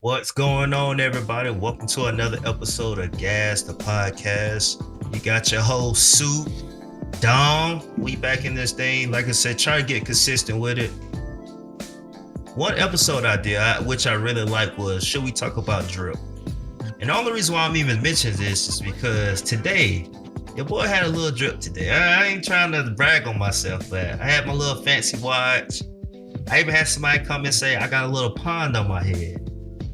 What's going on, everybody? Welcome to another episode of Gas the Podcast. You got your host, Soup, Dom. We back in this thing. Like I said, try to get consistent with it. One episode I did, which I really liked, was Should We Talk About Drip? And the only reason why I'm even mentioning this is because today, your boy had a little drip today. I ain't trying to brag on myself, but I had my little fancy watch. I even had somebody come and say, I got a little pond on my head.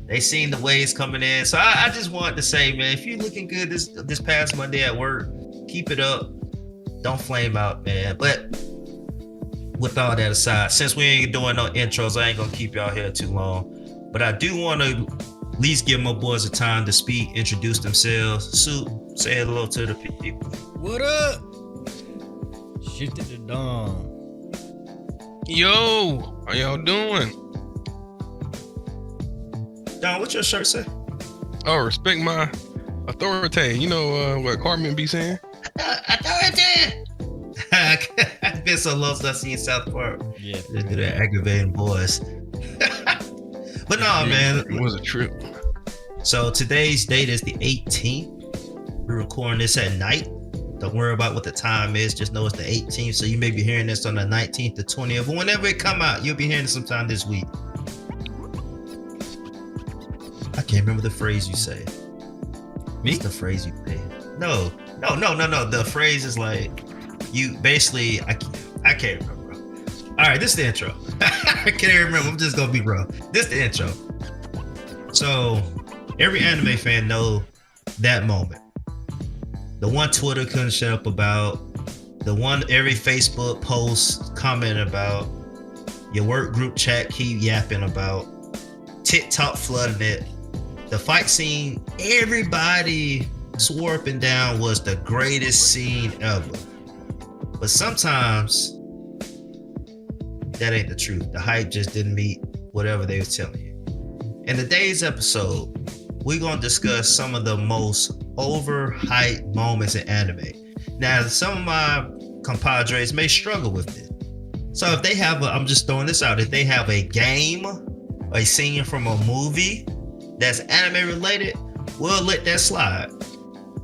They seen the waves coming in. So I just wanted to say, man, if you're looking good this past Monday at work, keep it up. Don't flame out, man. But with all that aside, since we ain't doing no intros, I ain't gonna keep y'all here too long. But I do want to at least give my boys a time to speak, introduce themselves. Soup, say hello to the people. What up? Shifted to dawn. Yo, how y'all doing? Don, what's your shirt say? Oh, respect my authority. You know what Carmen be saying? Authority! I've been so low since I seen South Park. Yeah. They do that aggravating voice. But no, man. It was a trip. So today's date is the 18th. We're recording this at night. Don't worry about what the time is. Just know it's the 18th. So you may be hearing this on the 19th, the 20th. But whenever it come out, you'll be hearing it sometime this week. I can't remember the phrase you say. Me? What's the phrase you say? No. The phrase is like, you basically, I can't remember. All right, this is the intro. I can't even remember. I'm just going to be real. This is the intro. So every anime fan know that moment. The one Twitter couldn't shut up about. The one every Facebook post comment about. Your work group chat keep yapping about. TikTok flooding it. The fight scene, everybody swore up and down was the greatest scene ever. But sometimes that ain't the truth. The hype just didn't meet whatever they was telling you. In today's episode, we're going to discuss some of the most overhyped moments in anime. Now, some of my compadres may struggle with it. So if they have I'm just throwing this out, if they have a game, a scene from a movie that's anime related, we'll let that slide.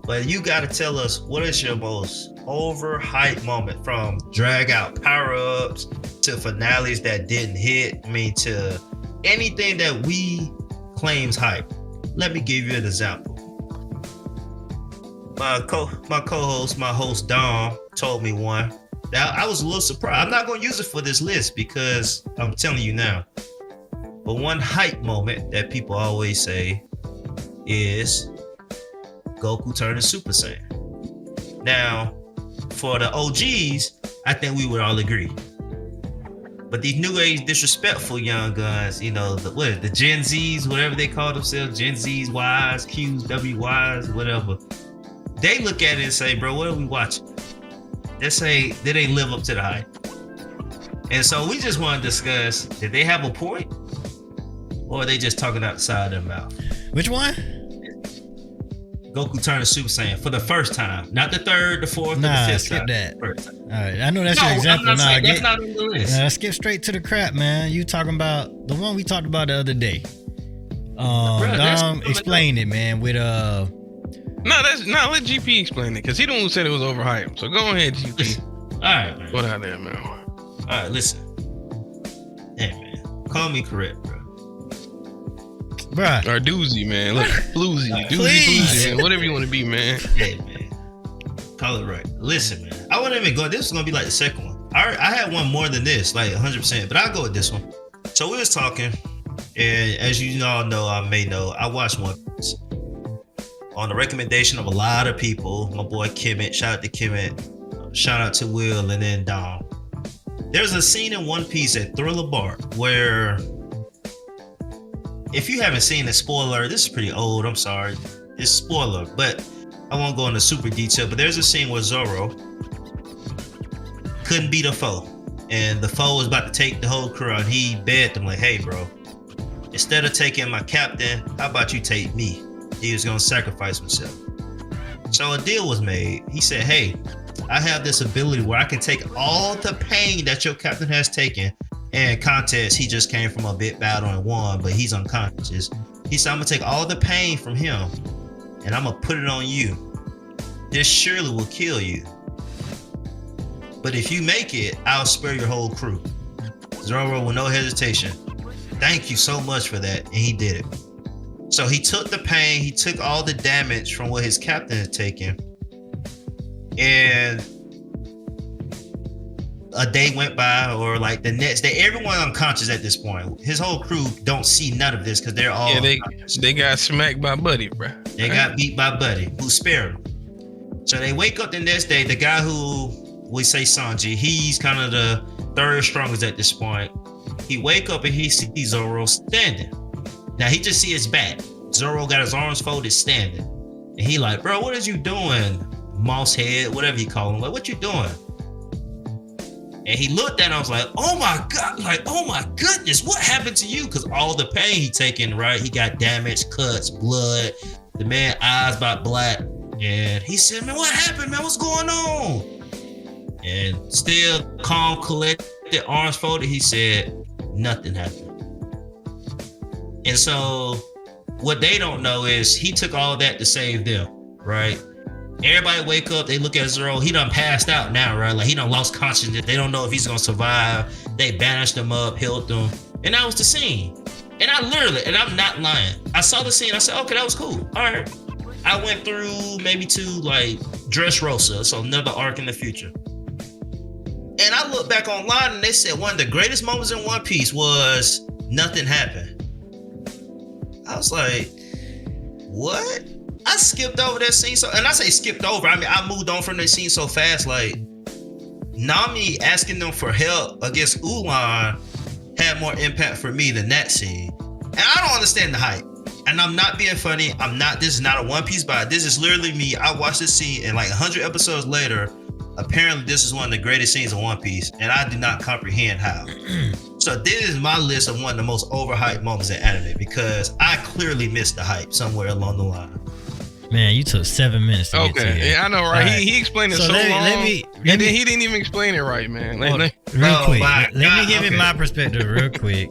But you got to tell us, what is your most overhyped moment, from drag out power-ups to finales that didn't hit? I mean, to anything that we claims hype. Let me give you an example. My co-host, my host Dom, told me one. Now I was a little surprised. I'm not going to use it for this list because I'm telling you now. But one hype moment that people always say is Goku turning Super Saiyan. Now, for the OGs, I think we would all agree. But these new age disrespectful young guns, you know, the Gen Zs, whatever they call themselves, Gen Zs, Ys, Qs, WYs, whatever. They look at it and say, bro, what are we watching? They say they didn't live up to the hype. And so we just want to discuss, did they have a point? Or are they just talking outside their mouth? Which one? Goku turning Super Saiyan for the first time. Not the third, the fourth, or the fifth skip time. that. First time. All right, I know that's No, your example. I'm not saying that's not on the list. Skip straight to the crap, man. You talking about the one we talked about the other day. Dom, explain it, man, with No, let GP explain it, because he the one who said it was overhyped. So go ahead, GP. All right, man. What out there, man? All right, listen. Hey, man. Call me correct, bro. bruh. Or doozy, man. Look, floozy. Doozy, Please. floozy, man. Whatever you want to be, man. Hey, man. Call it right. Listen, man. I wouldn't even go. This is going to be like the second one. I had one more than this, like 100%, but I'll go with this one. So we was talking, and as you all know, I may know, I watched One Piece on the recommendation of a lot of people. My boy Kimmit, shout out to Kimmit, shout out to Will, and then Dom. There's a scene in One Piece at Thriller Bark where, if you haven't seen it, spoiler, this is pretty old, I'm sorry. It's spoiler, but I won't go into super detail, but there's a scene where Zoro couldn't beat a foe. And the foe was about to take the whole crew out. He begged them like, hey, bro, instead of taking my captain, how about you take me? He was going to sacrifice himself. So a deal was made. He said, hey, I have this ability where I can take all the pain that your captain has taken. And context, he just came from a big battle and won, but he's unconscious. He said, I'm gonna take all the pain from him and I'm gonna put it on you. This surely will kill you. But if you make it, I'll spare your whole crew. Zoro with no hesitation. Thank you so much for that. And he did it. So he took the pain, he took all the damage from what his captain had taken. And a day went by, or like the next day, everyone unconscious at this point. His whole crew don't see none of this because they're all they got smacked by Buddy, bro. They got beat by Buddy, who spared them. So they wake up the next day. The guy who we say Sanji, he's kind of the third strongest at this point. He wake up and he sees Zoro standing. Now he just see his back. Zoro got his arms folded, standing, and he like, bro, what is you doing, mouse head, whatever you call him? Like, what you doing? And he looked at him, I was like, oh my God, like, oh my goodness, what happened to you? Because all the pain he taken, right? He got damage, cuts, blood. The man eyes about black. And he said, man, what happened, man? What's going on? And still calm, collected, arms folded, he said, nothing happened. And so what they don't know is he took all that to save them, right? Everybody wake up, they look at Zoro, he done passed out now, right? Like he done lost consciousness. They don't know if he's gonna survive. They bandaged him up, healed him. And that was the scene. And I literally, and I'm not lying, I saw the scene, I said, okay, that was cool. All right. I went through maybe to like Dressrosa, so another arc in the future. And I looked back online and they said one of the greatest moments in One Piece was nothing happened. I was like, what? I skipped over that scene. So, and I say skipped over, I mean, I moved on from that scene so fast. Like, Nami asking them for help against Ulan had more impact for me than that scene. And I don't understand the hype. And I'm not being funny. This is not a One Piece buy. This is literally me. I watched this scene and like 100 episodes later, apparently this is one of the greatest scenes of One Piece. And I do not comprehend how. So this is my list of one of the most overhyped moments in anime because I clearly missed the hype somewhere along the line. Man, you took 7 minutes to get to it. Yeah, I know, right? He explained it so long. He didn't even explain it right, man. Real quick. Let me give it my perspective real quick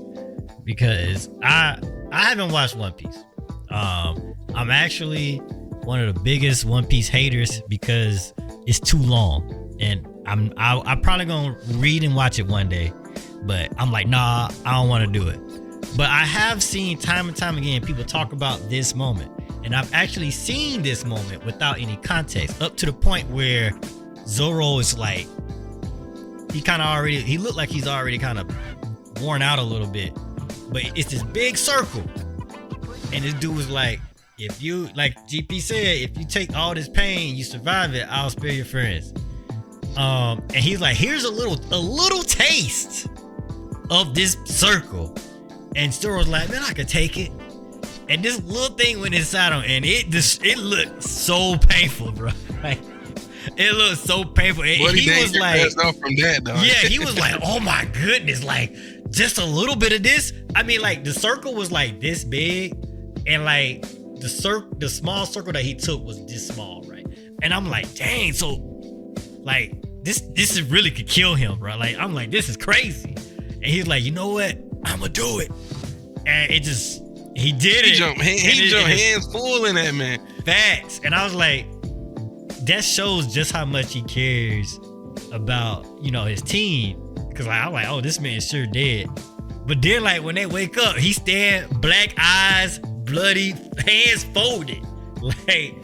because I haven't watched One Piece. I'm actually one of the biggest One Piece haters because it's too long, and I'm probably gonna read and watch it one day, but I'm like, nah, I don't want to do it. But I have seen time and time again people talk about this moment, and I've actually seen this moment without any context, up to the point where Zoro is like, he looked like he's already kind of worn out a little bit, but it's this big circle. And this dude was like, if you, like GP said, if you take all this pain, you survive it, I'll spare your friends. And he's like, here's a little taste of this circle. And Zoro's like, man, I could take it. And this little thing went inside him, and it looked so painful, bro. Like, it looked so painful. And he was like, from that, though. Yeah, he was like, oh my goodness, like just a little bit of this. I mean, like the circle was like this big, and like the small circle that he took was this small, right? And I'm like, dang, so like this is really could kill him, bro. Like, I'm like, this is crazy. And he's like, you know what? I'm gonna do it. And it just, he did it. He jumped hands full in that, man. Facts. And I was like, that shows just how much he cares about, his team. Cause I'm like, oh, this man's sure dead. But then like when they wake up, he stand, black eyes, bloody, hands folded, like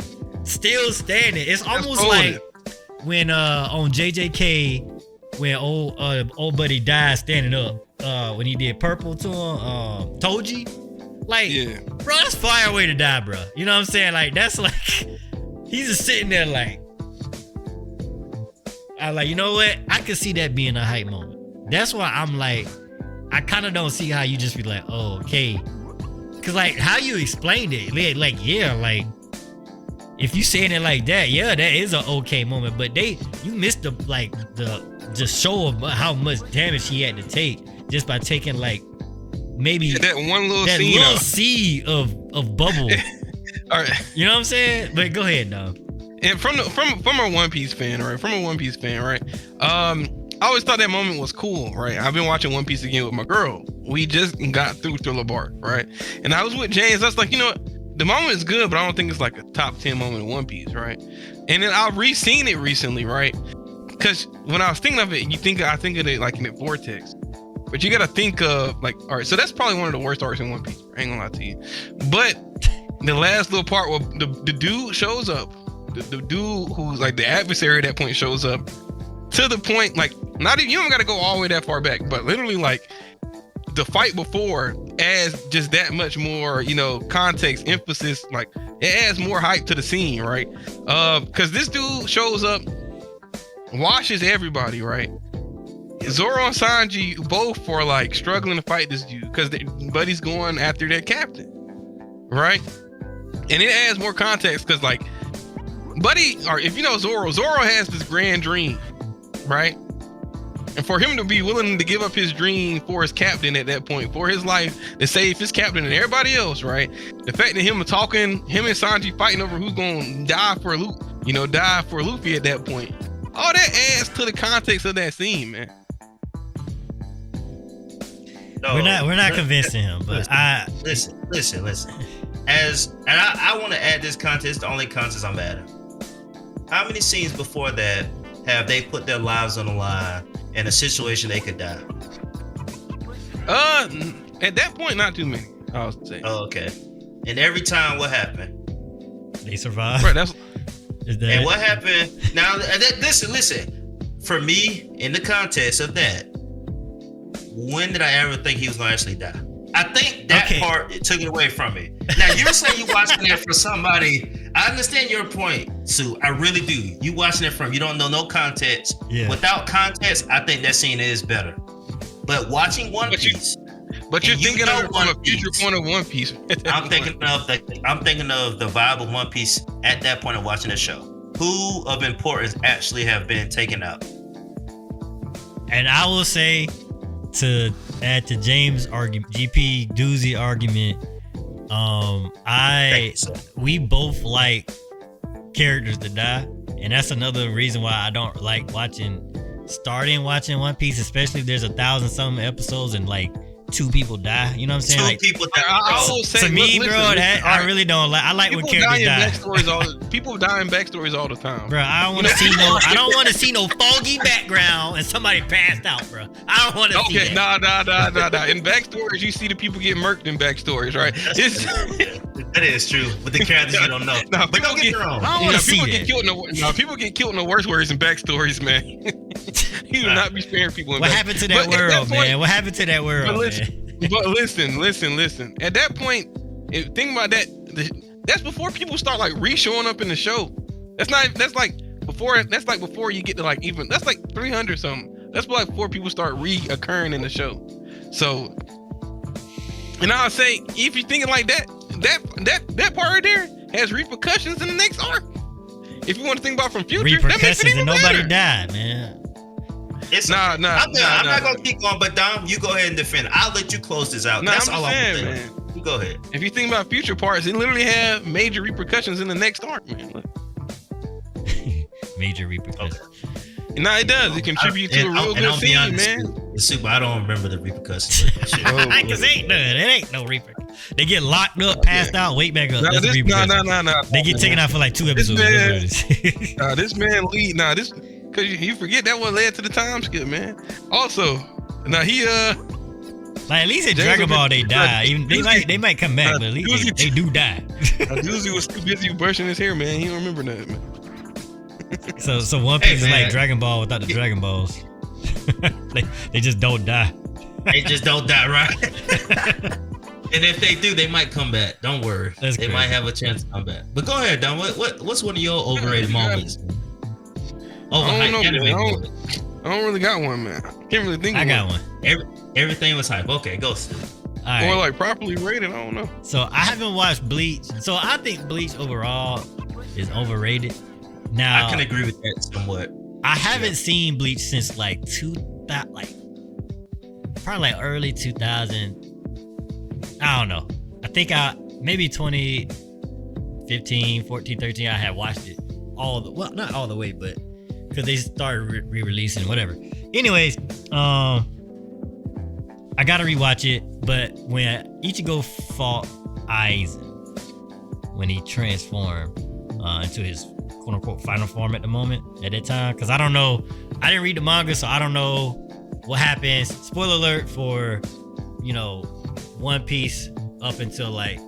still standing. It's almost like when on JJK, when old buddy died standing up, when he did purple to him, Toji. Like, yeah. Bro, that's fire way to die, bro. You know what I'm saying? Like, that's like, he's just sitting there like, I like, you know what? I could see that being a hype moment. That's why I'm like, I kind of don't see how you just be like, oh, okay. Cause like how you explained it, like, yeah, like if you saying it like that, yeah, that is an okay moment. But you missed the show of how much damage he had to take just by taking like maybe that one little seed of bubble. All right, you know what I'm saying? But go ahead, dog. And from a One Piece fan, right? I always thought that moment was cool, right? I've been watching One Piece again with my girl. We just got through Thriller Bark, right? And I was with James. I was like, you know what? The moment is good, but I don't think it's like a top 10 moment in One Piece, right? And then I've re-seen it recently, right? Because when I was thinking of it, I think of it like in a vortex. But you gotta think of like, all right, so that's probably one of the worst arcs in One Piece. I ain't gonna lie to you. But the last little part where the dude shows up, the dude who's like the adversary at that point shows up, to the point like not even, you don't gotta go all the way that far back, but literally like the fight before adds just that much more, you know, context, emphasis, like it adds more hype to the scene, right? Because this dude shows up, washes everybody, right? Zoro and Sanji both are like struggling to fight this dude because Buddy's going after their captain, right? And it adds more context because like Buddy, or if you know Zoro has this grand dream, right? And for him to be willing to give up his dream for his captain at that point, for his life, to save his captain and everybody else, right? The fact that him and Sanji fighting over who's gonna die for Luffy at that point, all that adds to the context of that scene, man. No, we're not convincing him, but listen. I want to add this context. The only context I'm adding. How many scenes before that have they put their lives on the line in a situation they could die? At that point, not too many. I would say. Oh, okay. And every time, what happened? They survived. Right. That's. And what happened? Now, listen. For me, in the context of that, when did I ever think he was gonna actually die? I think that part took it away from me. Now you're saying you watching it for somebody. I understand your point, Sue. I really do. You watching it from, you don't know no context. Yeah. Without context, I think that scene is better. But watching One Piece, but you're thinking of it from a future point of One Piece. I'm thinking of the vibe of One Piece at that point of watching the show. Who of importance actually have been taken out? And I will say, to add to James' argument, GP Doozy argument, we both like characters to die, and that's another reason why I don't like starting watching One Piece, especially if there's 1,000-something episodes and like 2 people die. You know what I'm saying? Like, people die. To me, bro, I really don't like. I like when characters die. People die in backstories all the time, bro. I don't want to see I don't want to see no foggy background and somebody passed out, bro. I don't want to see that. Nah. In backstories, you see the people get murked in backstories, right? That is true. But the characters you don't know. But don't get wrong. People get killed in the worst ways in backstories, man. You do not be sparing people. What happened to that world, man? What happened to that world, man? But listen. At that point, think about that. That's before people start like showing up in the show. That's like before you get to like even. That's like 300 something. That's like before people start reoccurring in the show. So, and I'll say, if you're thinking like that part right there has repercussions in the next arc. If you want to think about from future, repercussions and nobody died, man. I'm not gonna keep going, but Dom, you go ahead and defend it. I'll let you close this out. That's all I'm saying, man. You go ahead. If you think about future parts, it literally have major repercussions in the next arc, man. Major repercussions. Okay. No, it does. It contributes to a real good scene, man. Super. I don't remember the repercussions. Because it ain't no repercussions. They get locked up, passed out, wait back up. No. They get taken out for like 2 episodes. This man lead. Because you forget that one led to the time skip, man. Also, now he like at least in Dragon Ball they die. Even they might come back, but at least they do die. Doozy was too busy brushing his hair, man. He don't remember that, man. So One Piece is like Dragon Ball without the Dragon Balls. they just don't die. They just don't die, right? And if they do, they might come back. Don't worry. They might have a chance to come back. But go ahead, Don. What's one of your overrated moments? I don't really got one, man. Can't really think of one. I got one. Everything was hype. Okay, go. Right. Or like properly rated. I don't know. So I haven't watched Bleach. So I think Bleach overall is overrated. Now I can agree with that somewhat. I haven't seen Bleach since like probably like early 2000. I don't know. I think maybe 2015, 14, 13. I had watched it not all the way, but because they started re-releasing whatever. Anyways, I gotta rewatch it, but when Ichigo fought Aizen, when he transformed into his quote unquote final form at that time, because I don't know, I didn't read the manga, so I don't know what happens. Spoiler alert for, One Piece up until like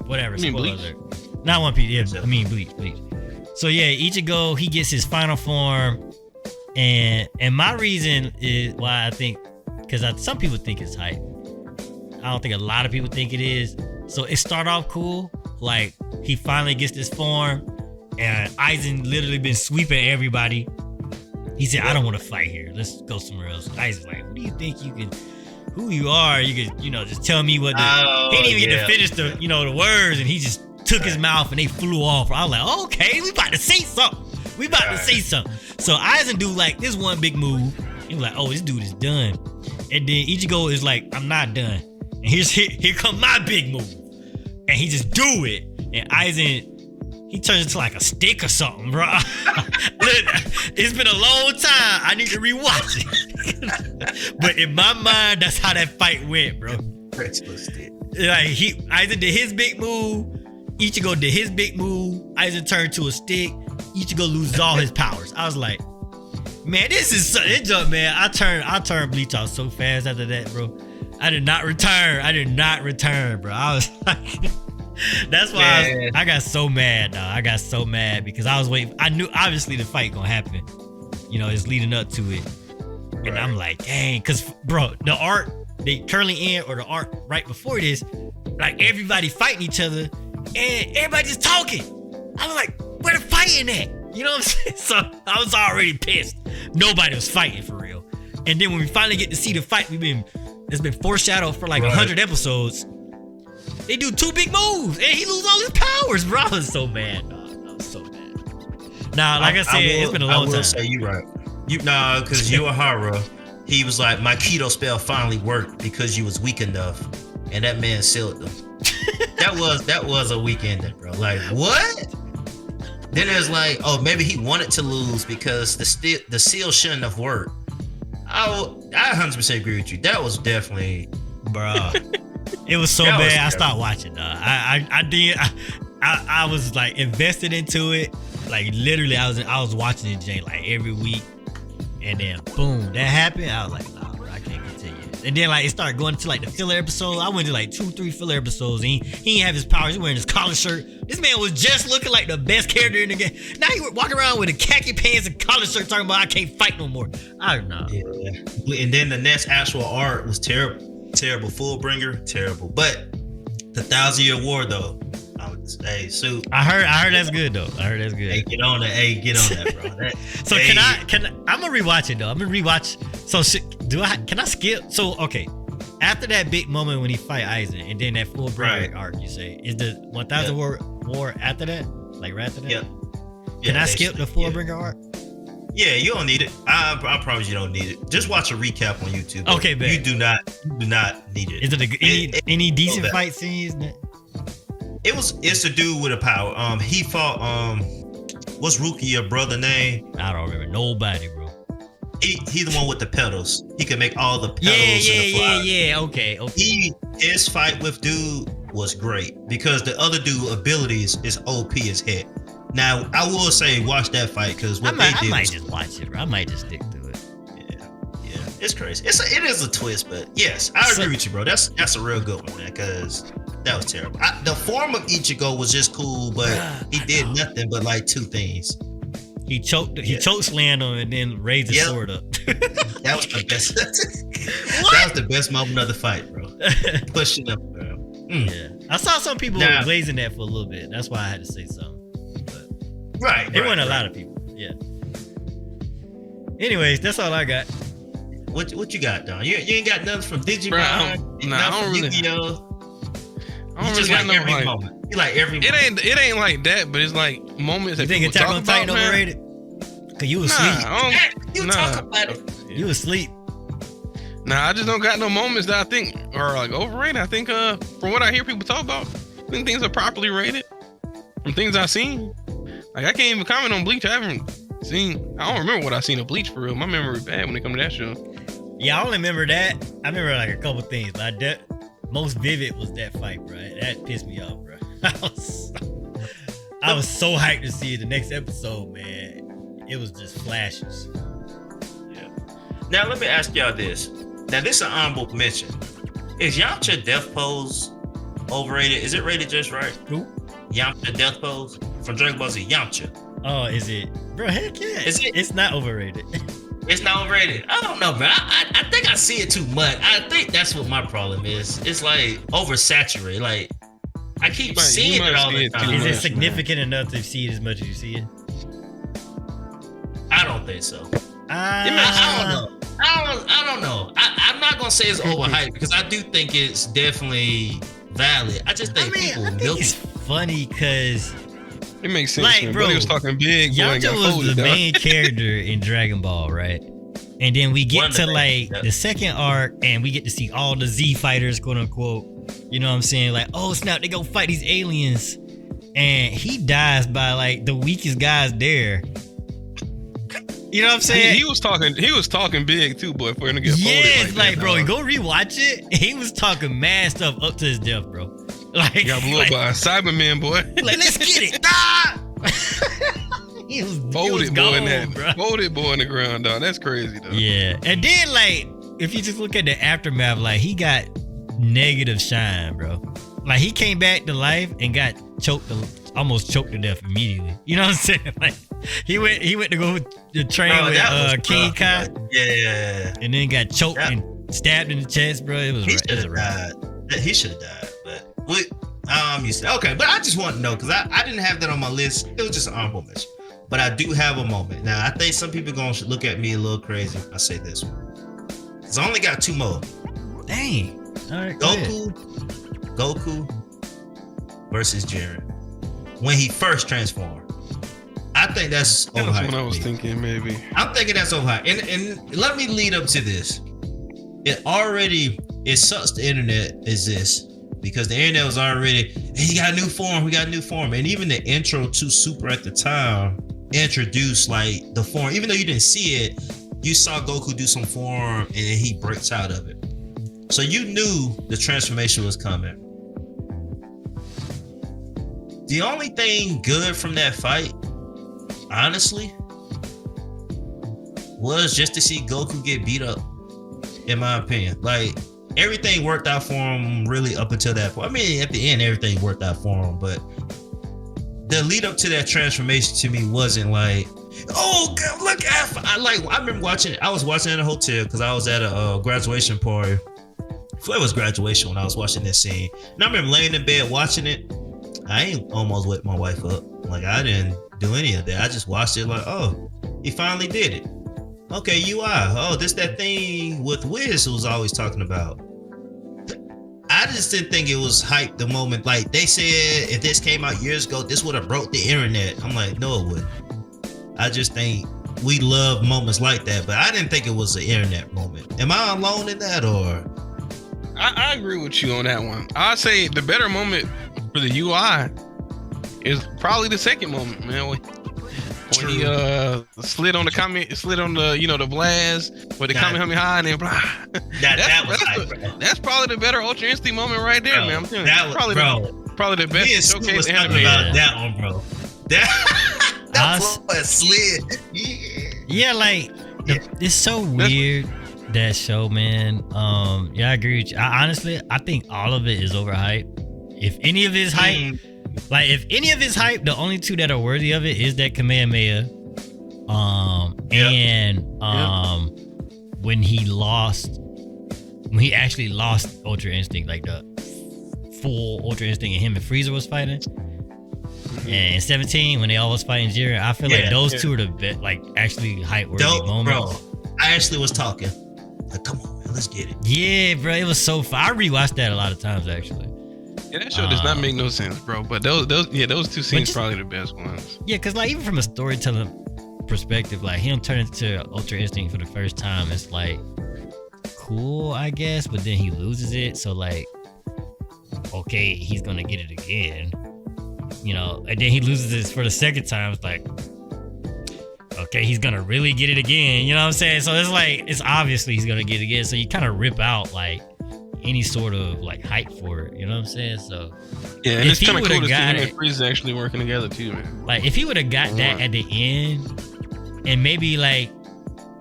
whatever. Spoiler alert. Not One Piece. Yeah, I mean Bleach. So yeah, Ichigo, he gets his final form, and my reason is why I think, because some people think it's hype. I don't think a lot of people think it is. So it started off cool, like he finally gets this form, and Aizen literally been sweeping everybody. He said, "I don't want to fight here. Let's go somewhere else." Aizen's like, "What do you think you can? Who you are? You can, just tell me what." He didn't even get to finish the words, and he just took his mouth and they flew off. I was like, "Okay, we about to say something. So Aizen do like this one big move. He was like, "Oh, this dude is done." And then Ichigo is like, "I'm not done." And here come my big move, and he just do it. And Aizen, he turns into like a stick or something, bro. It's been a long time. I need to rewatch it. But in my mind, that's how that fight went, bro. Like Aizen did his big move, Ichigo did his big move, Aizen turned to a stick, Ichigo loses all his powers. I was like, man, this is it jump, man. I turned Bleach off so fast after that, bro. I did not return, bro. I was like, that's why I got so mad, dog. I got so mad because I was waiting. I knew obviously the fight gonna happen. It's leading up to it. And I'm like, dang, because bro, the arc they currently in, or the arc right before this, like everybody fighting each other and everybody just talking. I was like, where the fighting at? You know what I'm saying? So I was already pissed. Nobody was fighting for real. And then when we finally get to see the fight, it's been foreshadowed for like 100 episodes. They do 2 big moves and he loses all his powers, bro. I was so mad, dog. I was so mad. Nah, like I said, it's been a long time. I will say you right. Because Uehara, he was like, my keto spell finally worked because you was weak enough, and that man sealed them. that was a weak ending, bro. Like, what? Then there's like, oh, maybe he wanted to lose because the seal shouldn't have worked. I 100% agree with you. That was definitely, bro. It was so bad. I stopped watching. I was like invested into it. Like literally, I was watching it, Jane, like every week. And then boom, that happened. I was like, nah, bro, I can't continue. And then like it started going to like the filler episodes. I went to like 2-3 filler episodes. And he didn't have his powers. He wearing his collar shirt. This man was just looking like the best character in the game. Now he walking around with a khaki pants and collar shirt, talking about I can't fight no more. I don't know. Yeah. And then the next actual art was terrible. Fullbringer, terrible. But the 1,000-Year War though. Hey, Soup. I heard that's good though. Hey, get on that, bro. So I'm gonna rewatch it though. I'm gonna rewatch. So can I skip? So okay, after that big moment when he fight Aizen, and then that Fullbringer arc, you say is the 1,000 war after that? Like right after that? Yep. Can I skip the Fullbringer arc? Yeah, you don't need it. I promise you don't need it. Just watch a recap on YouTube. Okay, man. You do not need it. Is it any decent fight scenes? It's to do with a power. He fought what's Rukia brother name? I don't remember nobody, bro. He the one with the pedals. He can make all the pedals. Yeah. Okay. His fight with dude was great because the other dude abilities is OP as heck. Now I will say watch that fight because I might just watch it, bro. I might just stick to it. Yeah, it's crazy. It is a twist, but yes, I agree with you, bro. That's a real good one, man. Because that was terrible. The form of Ichigo was just cool, but he did nothing but like 2 things. He choked slammed him and then raised his sword up. That was the best. That was the best moment of the fight, bro. Pushing up, bro. Yeah, I saw some people blazing that for a little bit. That's why I had to say something. But it wasn't a lot of people. Yeah. Anyways, that's all I got. What you got, Don? You ain't got nothing from Digimon. I don't really. Yu-Gi-Oh. I don't really got no every moment. You like every moment. It ain't like that, but it's like moments that people talk about. You think Attack on Titan overrated? Cause you was asleep. Talk about it. You was asleep. Nah, I just don't got no moments that I think are like overrated. I think from what I hear people talk about, I think things are properly rated. From things I've seen, like I can't even comment on Bleach. I haven't I don't remember what I seen of Bleach for real. My memory bad when it come to that show. Yeah, I only remember that. I remember like a couple things. Like that, most vivid was that fight, bro. That pissed me off, bro. I was so hyped to see the next episode, man. It was just flashes. Yeah. Now let me ask y'all this. Now this is an honorable mention. Is Yamcha death pose overrated? Is it rated just right? Who? Yamcha death pose from Dragon Ball Z. Yamcha. Oh, is it? Bro, heck yeah. Is it? It's not overrated. It's not overrated. I don't know, bro. I think I see it too much. I think that's what my problem is. It's like oversaturated. Like I keep seeing it all the time. Is it significant enough to see it as much as you see it? I don't think so. I don't know. I don't know. I'm not gonna say it's overhyped because I do think it's definitely valid. I just think people milk it's funny because it makes sense. like, Man. bro, But he was talking big. Yamcha was the main character in Dragon Ball, right? And then we get to like the second arc, and we get to see all the Z fighters, quote unquote. You know what I'm saying? Like, oh snap, they go fight these aliens, and he dies by like the weakest guys there. You know what I'm saying? He was talking big too, boy, for him to get yes, folded like that, bro, dog. go rewatch it. He was talking mad stuff up to his death, bro. Like He got blew up by a Cyberman, boy. like, let's get it. Ah! He was Folded boy in that, bro. folded boy in the ground, dog. That's crazy, though. Yeah, and then like if you just look at the aftermath, like he got negative shine, bro. Like he came back to life and got almost choked to death immediately. You know what I'm saying? Like he went to go to train with King Kai. Yeah. And then got choked and stabbed in the chest, bro. It was He should have died. He should have died. But you said okay, but I just want to know because I didn't have that on my list. It was just an honorable mention. But I do have a moment. Now I think some people gonna look at me a little crazy. I say this one. Cause I only got two more. Dang. All right. Goku versus Jiren when he first transformed. I think that's overhyped. That's what I was thinking, maybe. I'm thinking that's overhyped. And let me lead up to this. It sucks the internet exists because the internet was already, hey, he got a new form, we got a new form. And even the intro to Super at the time introduced like the form. Even though you didn't see it, you saw Goku do some form and then he breaks out of it. So you knew the transformation was coming. The only thing good from that fight, honestly, was just to see Goku get beat up, in my opinion. Like, everything worked out for him really up until that point. I mean, at the end, everything worked out for him, but the lead up to that transformation to me wasn't like, oh, God, look, I remember watching it. I was watching it in a hotel because I was at a graduation party. It was graduation when I was watching this scene. And I remember laying in bed watching it. I ain't almost wake my wife up. Like, I didn't do any of that. I just watched it like, oh, he finally did it. Okay, UI. Oh, this that thing with Wiz who was always talking about. I just didn't think it was hype the moment. Like, they said if this came out years ago, this would have broke the internet. I'm like, no, it wouldn't. I just think we love moments like that, but I didn't think it was an internet moment. Am I alone in that, or? I agree with you on that one. I'd say the better moment for the UI is probably the second moment, man. When he slid on the blast with the Kamehameha and then blah. That's probably the better Ultra Instinct moment right there, man. I'm telling you, probably the best showcase anime. About that one, bro. That slid. Yeah, like it's so weird. That show, man. Yeah, I agree with you. I think all of it is overhyped. If any of it is hype, the only two that are worthy of it is that Kamehameha. When he actually lost Ultra Instinct, like the full Ultra Instinct, and him and Frieza was fighting. And in 17, when they all was fighting Jiren, I feel like those two are the best, like actually hype worthy moments. Bro, I actually was talking. Like, come on, man, let's get it. Yeah, bro, it was so fun. I rewatched that a lot of times, actually. Yeah, that show does not make no sense, bro. But those two scenes probably the best ones. Yeah, because like even from a storytelling perspective, like him turning to Ultra Instinct for the first time, it's like cool, I guess. But then he loses it, so like, okay, he's gonna get it again, you know. And then he loses it for the second time. It's like, okay, he's gonna really get it again. You know what I'm saying? So it's like, it's obviously he's gonna get it again. So you kind of rip out like any sort of like hype for it. You know what I'm saying? So Yeah, and if it's he kind of cool would've to see him got and it- Frieza actually working together too, man. like if he would have got that at the end, and maybe like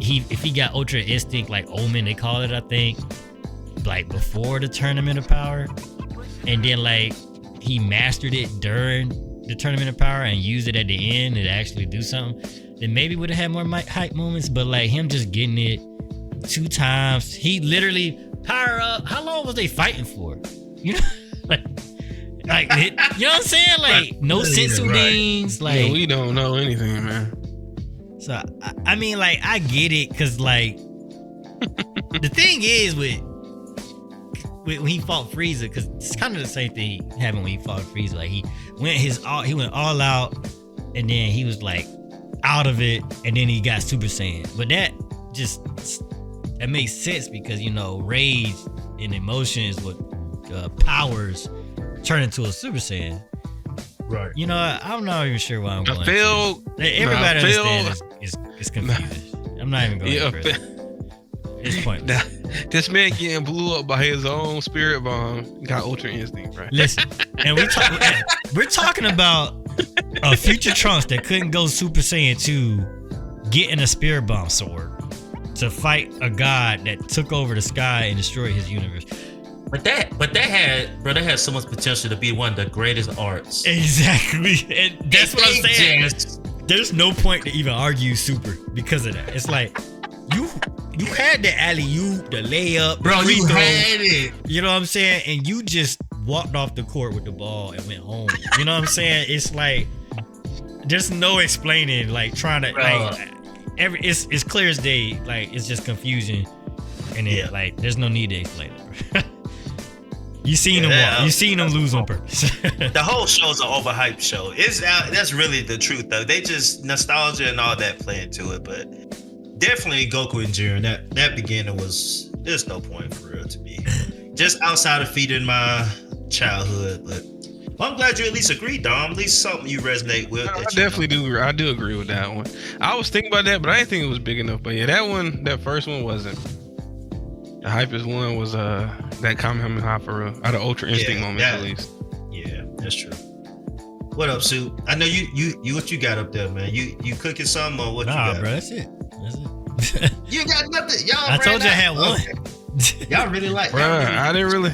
if he got Ultra Instinct like Omen, they call it, I think, like before the Tournament of Power, and then like he mastered it during the Tournament of Power and used it at the end and actually do something, then maybe would have had more hype moments. But like him just getting it 2 times, he literally power up. How long was they fighting for? You know, like you know what I'm saying? Like no sensu beans. Like Yeah, we don't know anything, man. so I mean, like I get it, cause like the thing is with when he fought Frieza, because it's kind of the same thing happened when he fought Frieza. Like he went all out, and then he was like out of it, and then he got Super Saiyan. But that makes sense because you know rage and emotion is what powers turn into a Super Saiyan. Right. You know, I'm not even sure why I'm going. I feel Everybody I feel- understands it's confusing. I'm not even going. Yeah, further. It's pointless. this man getting blew up by his own spirit bomb got Ultra Instinct, right? Listen, and we're talking about a future Trunks that couldn't go Super Saiyan 2 getting a spirit bomb sword to fight a god that took over the sky and destroyed his universe. But that had so much potential to be one of the greatest arts. Exactly. And that's what I'm saying. Just, There's no point to even argue Super because of that. It's like you had the alley-oop, the layup, bro, free you throw, had it. you know what I'm saying? And you just walked off the court with the ball and went home. You know what I'm saying? It's like there's no explaining, like trying to Bro. like it's clear as day. Like it's just confusion, and then Yeah. like there's no need to explain it. Bro. You seen them Yeah, walk. You seen them lose on purpose. The whole show's an overhyped show. That's really the truth though. They just nostalgia and all that play into it, but definitely Goku and Jiren. That beginning there's no point for real to me. Just outside of feeding my childhood, but well, I'm glad you at least agree, Dom. At least something you resonate with. I definitely do. I do agree with that one. I was thinking about that, but I didn't think it was big enough. But yeah, that first one wasn't. The hypest one was that Kamehameha for real. Out of Ultra Instinct moments at least. Yeah, that's true. What up, Sue? I know you what you got up there, man. You cooking something or what you Nah, got? bro, that's it. You got nothing. Y'all I told you I had one. Okay. Y'all really like Bruh, I didn't really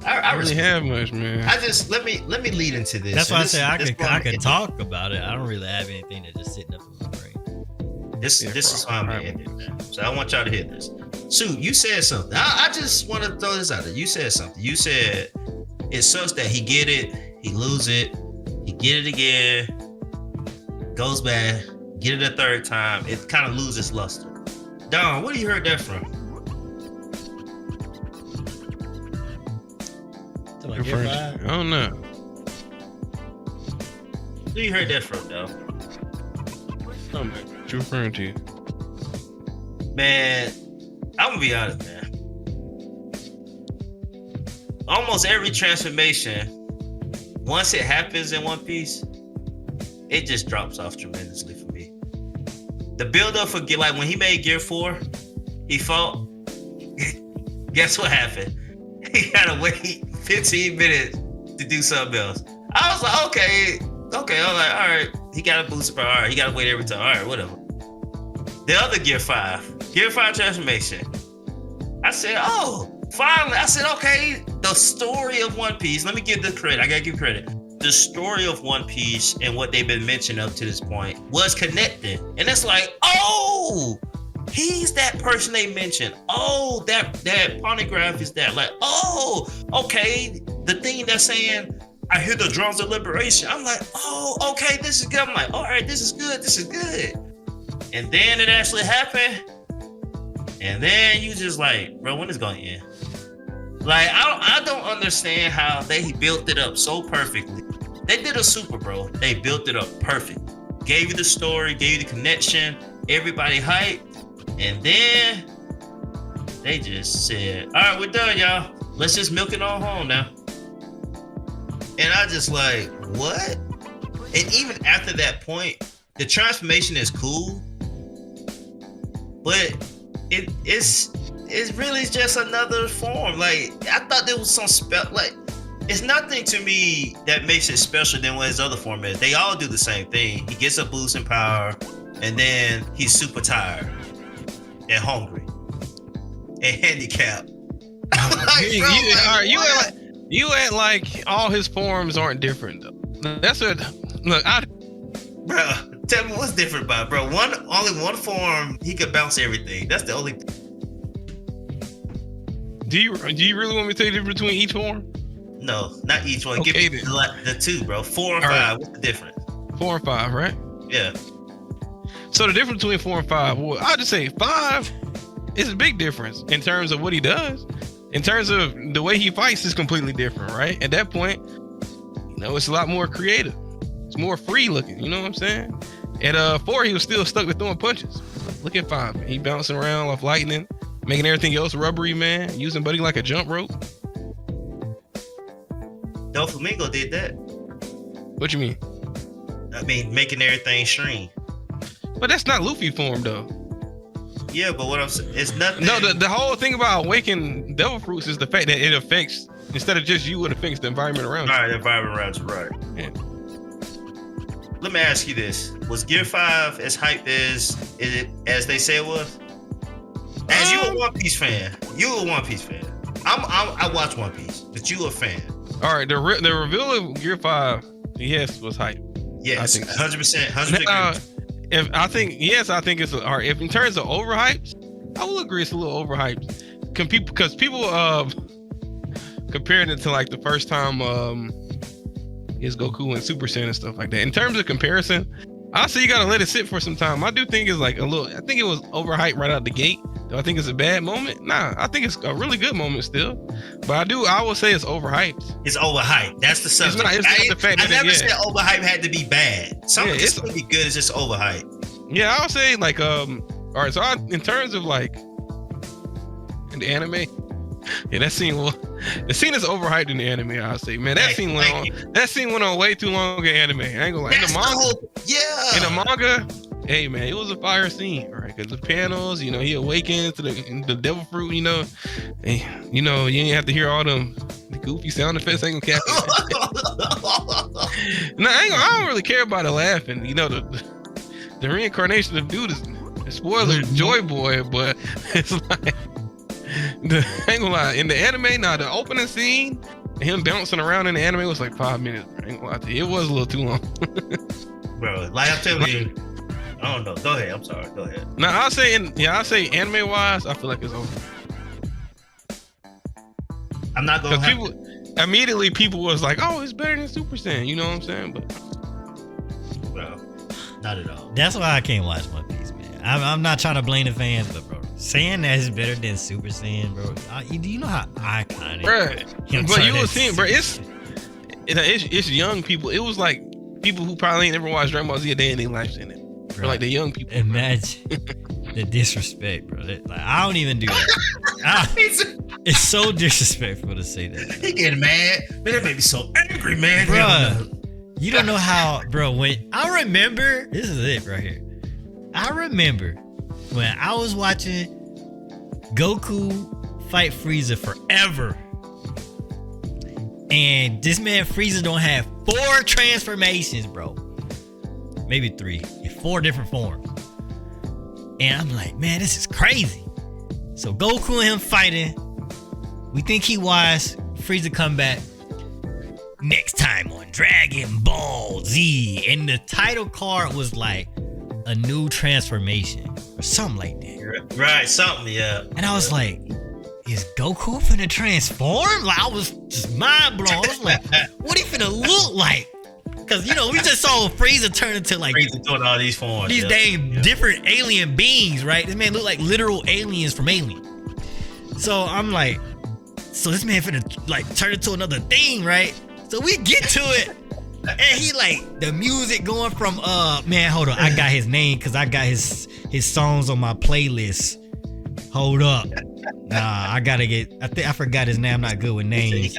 I really have much, man. I just let me lead into this. That's why I This- said I this could talk about it. I don't really have anything that's just sitting up in my brain. This Yeah, is bro. why I'm gonna end it, man. So I want y'all to hear this. Sue, you said something. I just want to throw this out there. You said something. You said it sucks that he get it, he lose it, he get it again, goes back, get it a third time. It kind of loses luster. Don, where do you heard that from? Referring to- I don't know. Who you heard that from, though? What you referring to? Man, I'm gonna be honest, man. Almost every transformation, once it happens in One Piece, it just drops off tremendously for me. The build up for like when he made Gear 4, he fought. Guess what happened? He had to wait 15 minutes to do something else. I was like, okay. I was like, all right. He got a booster power. All right, he got to wait every time. All right, whatever. The other Gear 5 transformation. I said, oh, finally. I said, okay, the story of One Piece. Let me give the credit. I got to give credit. The story of One Piece and what they've been mentioning up to this point was connected. And it's like, oh, he's that person they mentioned. Oh, that poneglyph is that. Like, oh, okay. The thing that's saying, I hear the drums of liberation. I'm like, oh, okay, this is good. I'm like, all right, this is good. This is good. And then it actually happened. And then you just like, bro, when is it going to end? Like, I don't understand how they built it up so perfectly. They did a super, bro. They built it up perfect. Gave you the story, gave you the connection, everybody hyped. And then they just said, all right, we're done, y'all. Let's just milk it on home now. And I just like, what? And even after that point, the transformation is cool, but it's really just another form. Like I thought there was some like it's nothing to me that makes it special than what his other form is. They all do the same thing. He gets a boost in power, and then he's super tired and hungry and handicapped. Like, you act like all his forms aren't different though. That's what. Look, bro, tell me what's different about it, bro. Only one form he could bounce everything. That's the only. Do you really want me to tell you the difference between each form? No, not each one. Okay, Give me the two, bro. 4 and 5. Right. What's the difference? 4 and 5, right? Yeah. So the difference between 4 and 5, well, I'll just say 5 is a big difference in terms of what he does. In terms of the way he fights is completely different, right? At that point, it's a lot more creative. It's more free looking, you know what I'm saying? At 4, he was still stuck with throwing punches. Look at 5. He bouncing around off lightning, making everything else rubbery, man. Using Buddy like a jump rope. Doflamingo did that. What you mean? I mean, making everything shrink. But that's not Luffy form, though. Yeah, but what I'm saying, it's nothing. No, the whole thing about awakening devil fruits is the fact that it affects, instead of just you, it affects the environment around you. All right, the environment around you, right. Yeah. Let me ask you this. Was Gear 5 as hyped as they say it was? As you a One Piece fan. I watch One Piece, but you a fan. All right, the reveal of Gear 5, yes, was hype. Yes, I think 100%. 100%. I think it's all right. If in terms of overhyped, I will agree it's a little overhyped. Because people comparing it to like the first time is Goku and Super Saiyan and stuff like that. In terms of comparison, I say you gotta let it sit for some time. I do think it's like I think it was overhyped right out the gate. Do I think it's a bad moment? Nah, I think it's a really good moment still. But I will say it's overhyped. It's overhyped. That's the subject. It's not the fact I that never said overhyped had to be bad. Something can still be good. It's just overhyped. Yeah, I would say like all right. So in terms of like in the anime, yeah, the scene is overhyped in the anime. I'll say, man, that scene went on way too long in anime. I ain't gonna lie. In the manga, hey man, it was a fire scene, right? Because the panels, he awakens to the devil fruit, and, you didn't have to hear all the goofy sound effects. I ain't gonna cap it. No, I don't really care about it laughing. The reincarnation of dude is spoiler Joy Boy, but it's like I ain't gonna lie. In the anime, the opening scene, him bouncing around in the anime was like 5 minutes. I ain't gonna lie to you. It was a little too long. Bro, like I'm telling you. I don't know. Go ahead. I'm sorry. Go ahead. Now I'll say anime wise, I feel like it's over. I'm not gonna. People was like, "Oh, it's better than Super Saiyan." You know what I'm saying? But bro, not at all. That's why I can't watch One Piece, man. I'm not trying to blame the fans, but bro, saying that is better than Super Saiyan, bro. Do you know how iconic? Bro, but you were seeing, bro. It's young people. It was like people who probably ain't never watched Dragon Ball Z a day in their life in it. Or like the young people. Imagine the disrespect, bro. I don't even do that. It's so disrespectful to say that. He getting mad. Man, that made me so angry, man. Bro, you don't know how, bro. When I remember, this is it right here. I remember when I was watching Goku fight Frieza forever. And this man Frieza don't have 4 transformations, bro. Maybe 3. 4 different forms. And I'm like, man, this is crazy. So Goku and him fighting. We think he wise. Frieza come back. Next time on Dragon Ball Z. And the title card was like a new transformation or something like that. Right, something, yeah. And I was like, is Goku finna transform? Like, I was just mind blown. I was like, what he finna look like? Because, we just saw Frieza turn into like Frieza doing all these forms. These different alien beings, right? This man look like literal aliens from Alien. So I'm like, so this man finna like turn into another thing, right? So we get to it. And he like the music going from man, hold on. I got his name because I got his songs on my playlist. Hold up. Nah, I gotta get I forgot his name. I'm not good with names.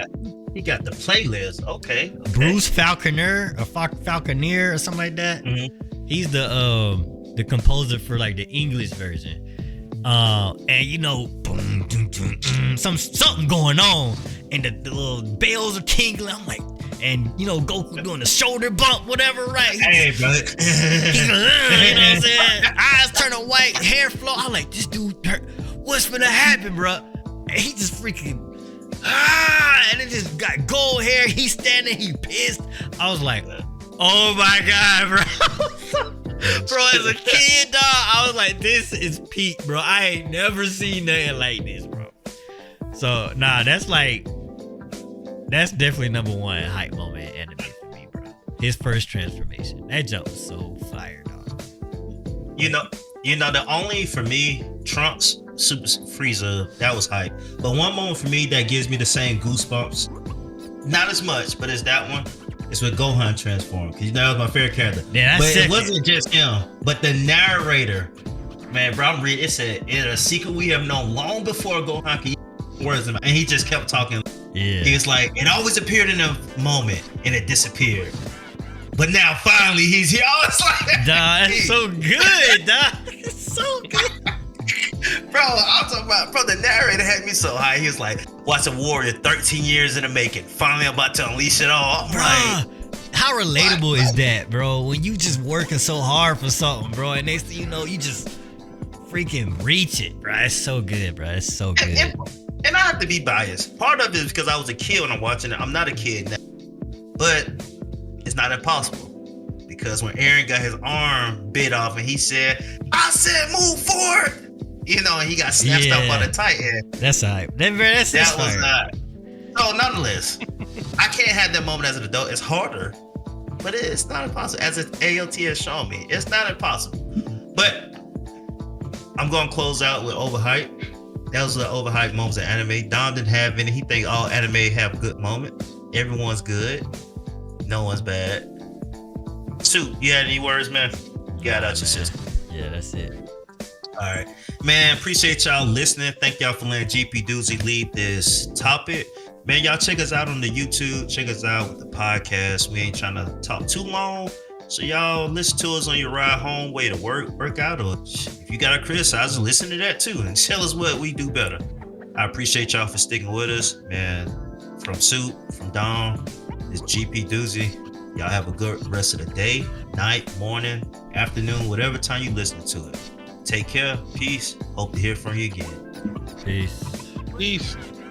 He got the playlist. Okay. Bruce Falconer or Falconeer or something like that. Mm-hmm. He's the composer for like the English version. And you know, boom, doom, doom, something going on, and the little bells are tingling. I'm like, and you know, Goku doing the shoulder bump, whatever, right? Hey, bro. He's you know what I'm saying? Eyes turning white, hair flow. I'm like, this dude, what's gonna happen, bro? And he just freaking, and it just got gold hair. He's standing, he pissed. I was like, oh my God, bro. Bro, as a kid, dog, I was like, this is peak, bro. I ain't never seen nothing like this, bro. So, nah, that's definitely number one hype moment in anime for me, bro. His first transformation. That jump was so fire, dog. You know, the only for me, Trunks, Super Frieza, that was hype. But one moment for me that gives me the same goosebumps, not as much, but it's that one. It's with Gohan transformed, because that was my favorite character. Yeah, but it wasn't just him, but the narrator. Man, bro, I'm reading. It said, in a secret we have known long before Gohan could use words, and he just kept talking. Yeah. He was like, it always appeared in a moment, and it disappeared. But now, finally, he's here. I was like, dog, it's so good, dog. It's so good. Bro, I'm talking about, bro, the narrator had me so high. He was like, watch a warrior 13 years in the making. Finally, I'm about to unleash it all. I'm like, how relatable is that, bro? When you just working so hard for something, bro, and next thing you know, you just freaking reach it, bro. It's so good, bro. It's so good. And I have to be biased. Part of it is because I was a kid when I'm watching it. I'm not a kid now. But it's not impossible. Because when Eren got his arm bit off and he said, I said move forward. You know, and he got snatched up by the Titan. That's hype. That was not. So nonetheless, I can't have that moment as an adult. It's harder, but it's not impossible. As ALT has shown me, it's not impossible. But I'm gonna close out with overhype. That was the overhyped moments of anime. Dom didn't have any. He think all anime have good moments. Everyone's good. No one's bad. Suit, you had any words, man? Got out your system. Yeah, that's it. All right, man. Appreciate y'all listening. Thank y'all for letting GP Doozy lead this topic. Man, y'all check us out on the YouTube. Check us out with the podcast. We ain't trying to talk too long. So y'all listen to us on your ride home, way to work out, or if you gotta criticize us, listen to that too and tell us what we do better. I appreciate y'all for sticking with us, man. From Suit, from Dom, it's GP Doozy. Y'all have a good rest of the day, night, morning, afternoon, whatever time you listen to it. Take care. Peace. Hope to hear from you again. Peace. Peace.